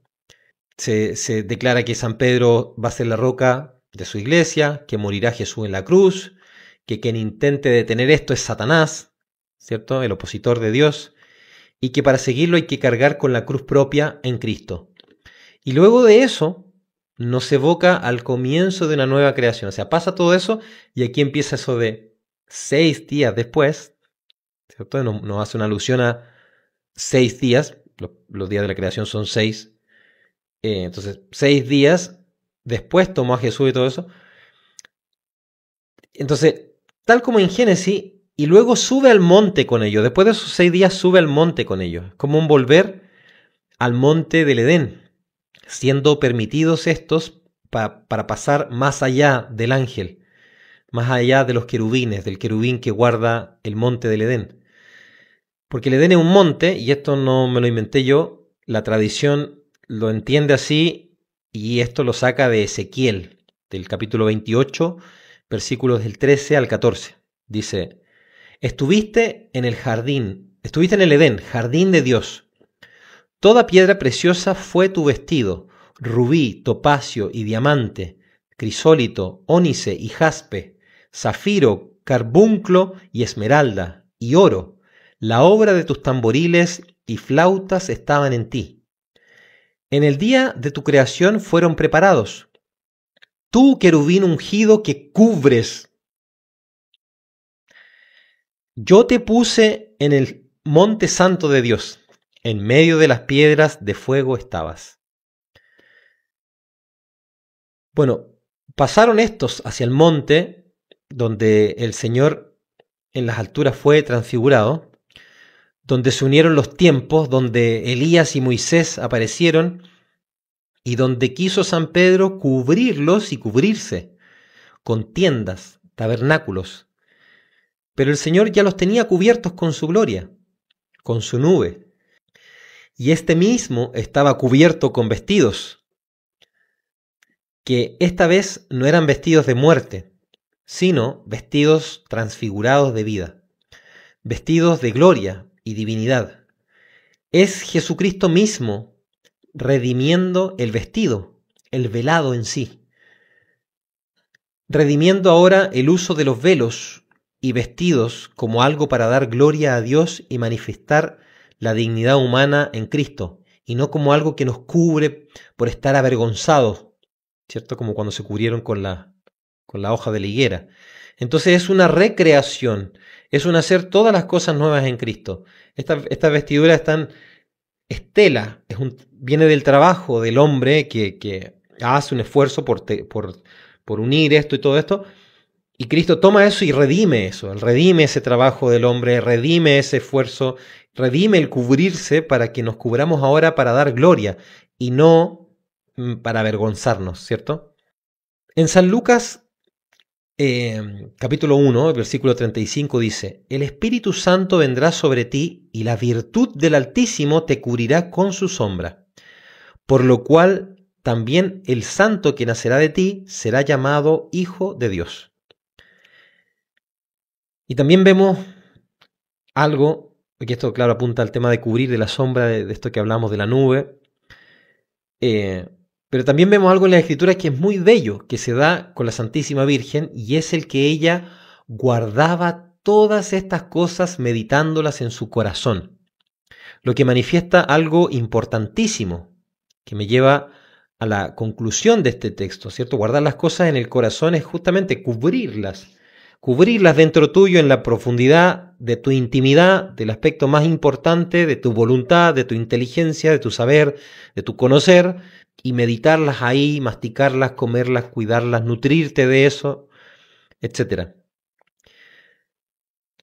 se declara que San Pedro va a ser la roca de su iglesia, que morirá Jesús en la cruz, que quien intente detener esto es Satanás, ¿cierto? El opositor de Dios, y que para seguirlo hay que cargar con la cruz propia en Cristo. Y luego de eso nos evoca al comienzo de una nueva creación, o sea, pasa todo eso y aquí empieza eso de 6 días después, ¿cierto? Nos hace una alusión a 6 días, los días de la creación son 6, entonces 6 días después tomó a Jesús y todo eso. Entonces, tal como en Génesis, y luego sube al monte con ellos, después de esos 6 días sube al monte con ellos, como un volver al monte del Edén, siendo permitidos estos para pasar más allá del ángel, más allá de los querubines, del querubín que guarda el monte del Edén. Porque el Edén es un monte, y esto no me lo inventé yo, la tradición lo entiende así, y esto lo saca de Ezequiel, del capítulo 28, versículos del 13 al 14. Dice: estuviste en el Edén, jardín de Dios. Toda piedra preciosa fue tu vestido, rubí, topacio y diamante, crisólito, ónice y jaspe, zafiro, carbunclo y esmeralda, y oro. La obra de tus tamboriles y flautas estaban en ti. En el día de tu creación fueron preparados. Tú, querubín ungido que cubres. Yo te puse en el monte santo de Dios. En medio de las piedras de fuego estabas. Bueno, pasaron estos hacia el monte, donde el Señor en las alturas fue transfigurado, donde se unieron los tiempos, donde Elías y Moisés aparecieron, y donde quiso San Pedro cubrirlos y cubrirse con tiendas, tabernáculos. Pero el Señor ya los tenía cubiertos con su gloria, con su nube. Y este mismo estaba cubierto con vestidos, que esta vez no eran vestidos de muerte, sino vestidos transfigurados de vida, vestidos de gloria y divinidad. Es Jesucristo mismo redimiendo el vestido, el velado en sí, redimiendo ahora el uso de los velos y vestidos como algo para dar gloria a Dios y manifestar la dignidad humana en Cristo, y no como algo que nos cubre por estar avergonzados, ¿cierto? Como cuando se cubrieron con la hoja de la higuera. Entonces es una recreación, es un hacer todas las cosas nuevas en Cristo. Estas vestiduras están estela, viene del trabajo del hombre que hace un esfuerzo por unir esto y todo esto, y Cristo toma eso y redime eso, Él redime ese trabajo del hombre, redime ese esfuerzo, redime el cubrirse para que nos cubramos ahora para dar gloria y no para avergonzarnos, ¿cierto? En San Lucas capítulo 1, versículo 35 dice: El Espíritu Santo vendrá sobre ti y la virtud del Altísimo te cubrirá con su sombra, por lo cual también el santo que nacerá de ti será llamado Hijo de Dios. Y también vemos algo, porque esto claro apunta al tema de cubrir, de la sombra, de esto que hablamos de la nube, pero también vemos algo en la Escritura que es muy bello, que se da con la Santísima Virgen, y es el que ella guardaba todas estas cosas meditándolas en su corazón, lo que manifiesta algo importantísimo, que me lleva a la conclusión de este texto, ¿cierto? Guardar las cosas en el corazón es justamente cubrirlas dentro tuyo, en la profundidad de tu intimidad, del aspecto más importante de tu voluntad, de tu inteligencia, de tu saber, de tu conocer, y meditarlas ahí, masticarlas, comerlas, cuidarlas, nutrirte de eso, etc.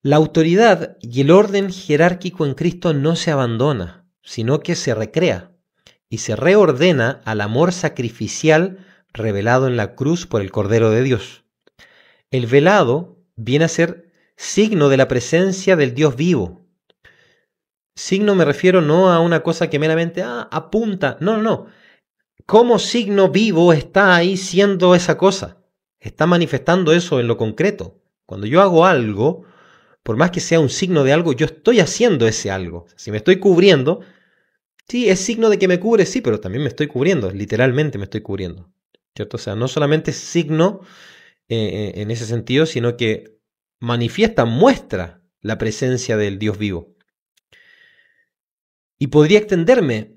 La autoridad y el orden jerárquico en Cristo no se abandona, sino que se recrea y se reordena al amor sacrificial revelado en la cruz por el Cordero de Dios. El velado viene a ser signo de la presencia del Dios vivo. Signo me refiero no a una cosa que meramente apunta, no. Como signo vivo está ahí siendo esa cosa, está manifestando eso en lo concreto. Cuando yo hago algo, por más que sea un signo de algo, yo estoy haciendo ese algo. Si me estoy cubriendo, sí, es signo de que me cubre, sí, pero también me estoy cubriendo, literalmente me estoy cubriendo, ¿cierto? O sea, no solamente es signo en ese sentido, sino que manifiesta, muestra la presencia del Dios vivo. Y podría extenderme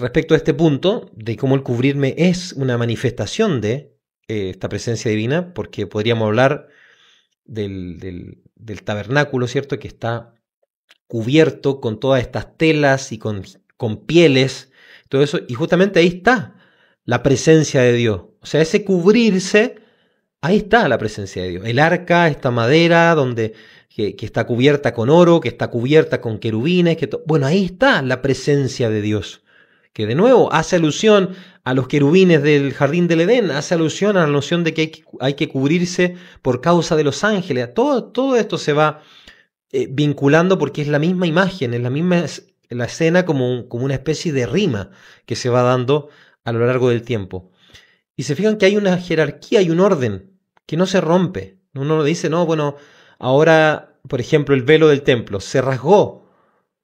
respecto a este punto, de cómo el cubrirme es una manifestación de esta presencia divina, porque podríamos hablar del tabernáculo, ¿cierto? Que está cubierto con todas estas telas y con pieles, todo eso, y justamente ahí está la presencia de Dios. O sea, ese cubrirse, ahí está la presencia de Dios. El arca, esta madera que está cubierta con oro, que está cubierta con querubines, bueno, ahí está la presencia de Dios, que de nuevo hace alusión a los querubines del jardín del Edén, hace alusión a la noción de que hay que cubrirse por causa de los ángeles. Todo esto se va vinculando porque es la misma imagen, es la escena como una especie de rima que se va dando a lo largo del tiempo. Y se fijan que hay una jerarquía, hay un orden que no se rompe. Uno dice, no, bueno, ahora, por ejemplo, el velo del templo se rasgó.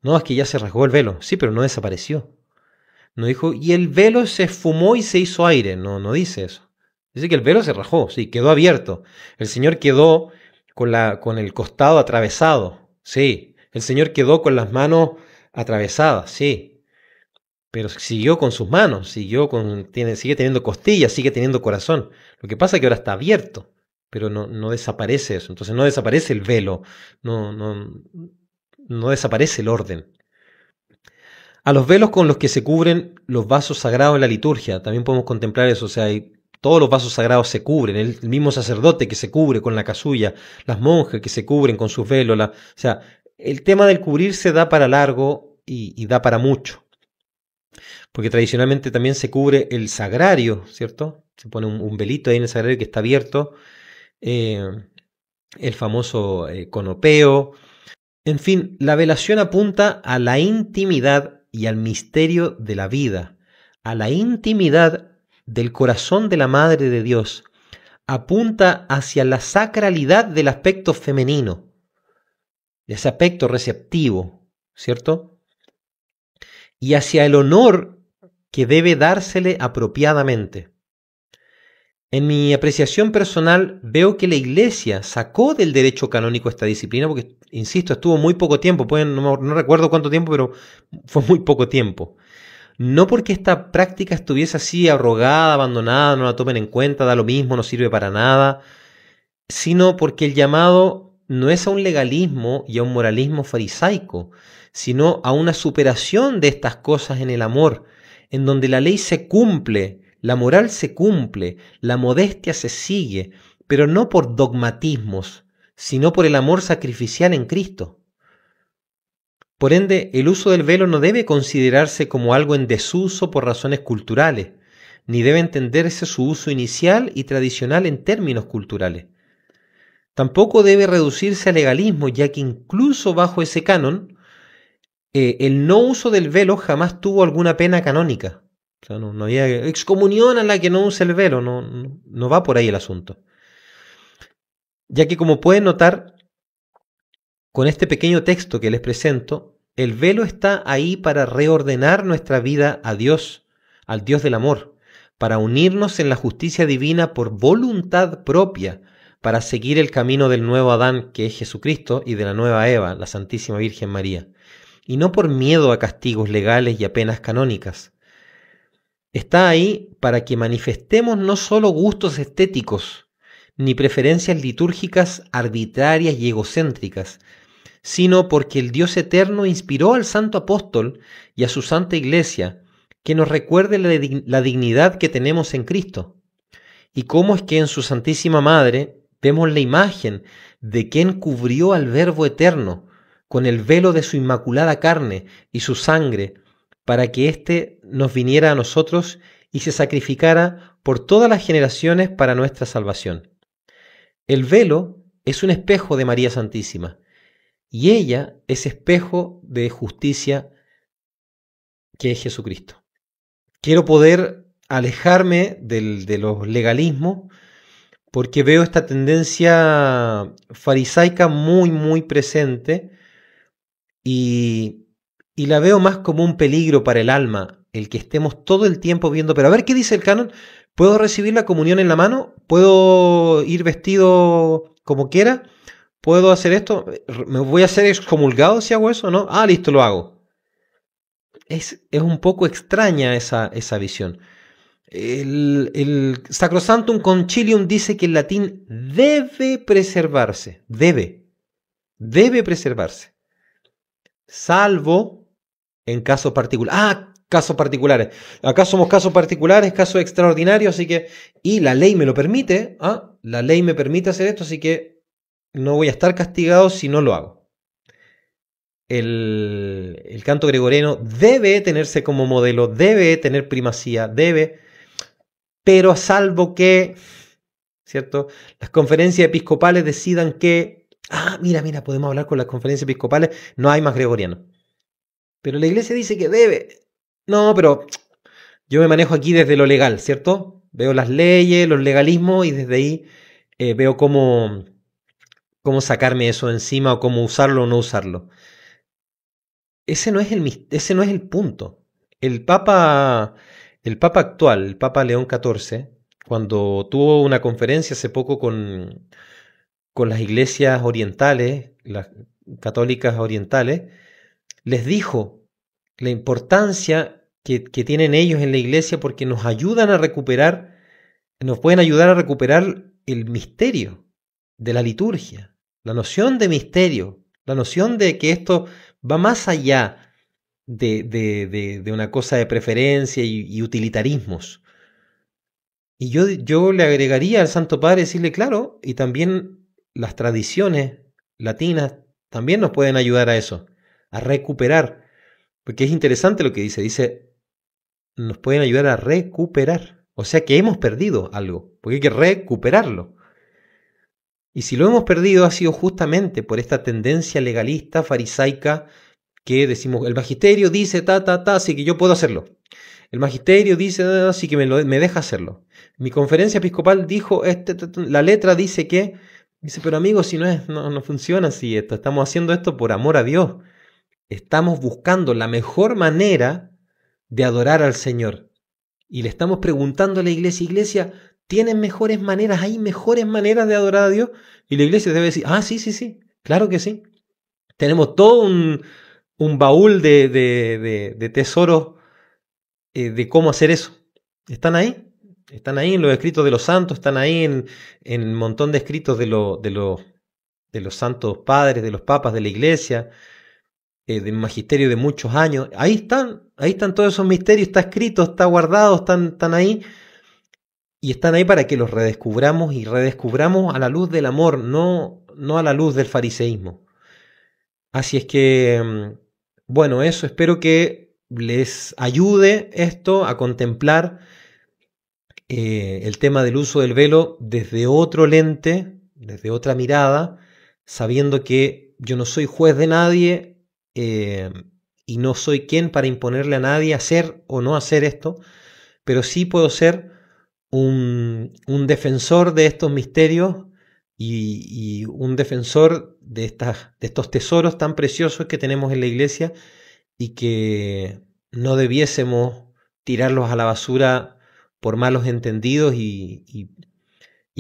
No, es que ya se rasgó el velo. Sí, pero no desapareció. No dijo, y el velo se esfumó y se hizo aire. No, no dice eso. Dice que el velo se rajó, sí, quedó abierto. El Señor quedó con el costado atravesado, sí. El Señor quedó con las manos atravesadas, sí. Pero siguió con sus manos, sigue teniendo costillas, sigue teniendo corazón. Lo que pasa es que ahora está abierto, pero no desaparece eso. Entonces no desaparece el velo, no desaparece el orden. A los velos con los que se cubren los vasos sagrados en la liturgia, también podemos contemplar eso, o sea, todos los vasos sagrados se cubren, el mismo sacerdote que se cubre con la casulla, las monjas que se cubren con sus velos, o sea, el tema del cubrirse da para largo y da para mucho, porque tradicionalmente también se cubre el sagrario, ¿cierto? Se pone un velito ahí en el sagrario que está abierto, el famoso conopeo. En fin, la velación apunta a la intimidad y al misterio de la vida, a la intimidad del corazón de la Madre de Dios, apunta hacia la sacralidad del aspecto femenino, ese aspecto receptivo, ¿cierto? Y hacia el honor que debe dársele apropiadamente. En mi apreciación personal veo que la Iglesia sacó del derecho canónico esta disciplina porque, insisto, estuvo muy poco tiempo, no recuerdo cuánto tiempo, pero fue muy poco tiempo. No porque esta práctica estuviese así arrogada, abandonada, no la tomen en cuenta, da lo mismo, no sirve para nada, sino porque el llamado no es a un legalismo y a un moralismo farisaico, sino a una superación de estas cosas en el amor, en donde la ley se cumple, la moral se cumple, la modestia se sigue, pero no por dogmatismos, sino por el amor sacrificial en Cristo. Por ende, el uso del velo no debe considerarse como algo en desuso por razones culturales, ni debe entenderse su uso inicial y tradicional en términos culturales. Tampoco debe reducirse al legalismo, ya que incluso bajo ese canon, el no uso del velo jamás tuvo alguna pena canónica. O sea, no había excomunión a la que no use el velo, no va por ahí el asunto. Ya que, como pueden notar, con este pequeño texto que les presento, el velo está ahí para reordenar nuestra vida a Dios, al Dios del amor, para unirnos en la justicia divina por voluntad propia, para seguir el camino del nuevo Adán, que es Jesucristo, y de la nueva Eva, la Santísima Virgen María, y no por miedo a castigos legales y a penas canónicas. Está ahí para que manifestemos no solo gustos estéticos, ni preferencias litúrgicas arbitrarias y egocéntricas, sino porque el Dios eterno inspiró al Santo Apóstol y a su Santa Iglesia que nos recuerde la dignidad que tenemos en Cristo, y cómo es que en su Santísima Madre vemos la imagen de quien cubrió al Verbo eterno con el velo de su inmaculada carne y su sangre, para que éste nos viniera a nosotros y se sacrificara por todas las generaciones para nuestra salvación. El velo es un espejo de María Santísima, y ella es espejo de justicia que es Jesucristo. Quiero poder alejarme de los legalismos porque veo esta tendencia farisaica muy, muy presente y la veo más como un peligro para el alma, el que estemos todo el tiempo viendo, pero a ver qué dice el canon, ¿puedo recibir la comunión en la mano? ¿Puedo ir vestido como quiera? ¿Puedo hacer esto? ¿Me voy a hacer excomulgado si hago eso? ¿No? Ah, listo, lo hago. Es un poco extraña esa visión. El Sacrosanctum Concilium dice que el latín debe preservarse. Debe preservarse. Salvo en casos particulares. Casos particulares. Acá somos casos particulares, casos extraordinarios, así que... Y la ley me lo permite. La ley me permite hacer esto, así que no voy a estar castigado si no lo hago. El canto gregoriano debe tenerse como modelo, debe tener primacía, pero a salvo que, ¿cierto?, las conferencias episcopales decidan que, mira, podemos hablar con las conferencias episcopales, no hay más gregoriano. Pero la iglesia dice que debe. No, pero yo me manejo aquí desde lo legal, ¿cierto? Veo las leyes, los legalismos y desde ahí veo cómo sacarme eso encima o cómo usarlo o no usarlo. Ese no es el punto. el Papa, el Papa actual, el Papa León XIV, cuando tuvo una conferencia hace poco con las iglesias orientales, las católicas orientales, les dijo la importancia que tienen ellos en la iglesia porque nos ayudan a recuperar, nos pueden ayudar a recuperar el misterio de la liturgia, la noción de misterio, la noción de que esto va más allá de una cosa de preferencia y utilitarismos. Y yo le agregaría al Santo Padre decirle, claro, y también las tradiciones latinas también nos pueden ayudar a eso, a recuperar, porque es interesante lo que dice, nos pueden ayudar a recuperar, o sea que hemos perdido algo, porque hay que recuperarlo. Y si lo hemos perdido ha sido justamente por esta tendencia legalista, farisaica, que decimos, el magisterio dice así que yo puedo hacerlo. El magisterio dice, así que me deja hacerlo. Mi conferencia episcopal dijo, la letra dice que, dice, pero amigo, si no funciona así esto, estamos haciendo esto por amor a Dios. Estamos buscando la mejor manera de adorar al Señor. Y le estamos preguntando a la iglesia, ¿tienen mejores maneras? ¿Hay mejores maneras de adorar a Dios? Y la iglesia debe decir, sí, claro que sí. Tenemos todo un baúl de tesoros de cómo hacer eso. Están ahí en los escritos de los santos, están ahí en un montón de escritos de los santos padres, de los papas de la iglesia, del magisterio de muchos años. Ahí están todos esos misterios, está escrito, está guardado, están ahí. Y están ahí para que los redescubramos y redescubramos a la luz del amor, no a la luz del fariseísmo. Así es que, bueno, eso, espero que les ayude esto a contemplar el tema del uso del velo desde otro lente, desde otra mirada, sabiendo que yo no soy juez de nadie y no soy quien para imponerle a nadie hacer o no hacer esto, pero sí puedo ser un defensor de estos misterios y un defensor de estos tesoros tan preciosos que tenemos en la iglesia y que no debiésemos tirarlos a la basura por malos entendidos y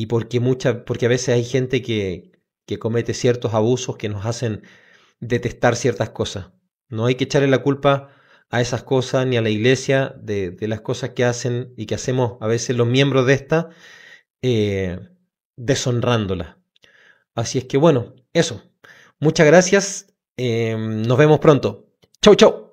porque a veces hay gente que comete ciertos abusos que nos hacen detestar ciertas cosas. No hay que echarle la culpa a esas cosas ni a la iglesia de las cosas que hacen y que hacemos a veces los miembros de esta, deshonrándola. Así es que bueno, eso. Muchas gracias. Nos vemos pronto. Chau, chau.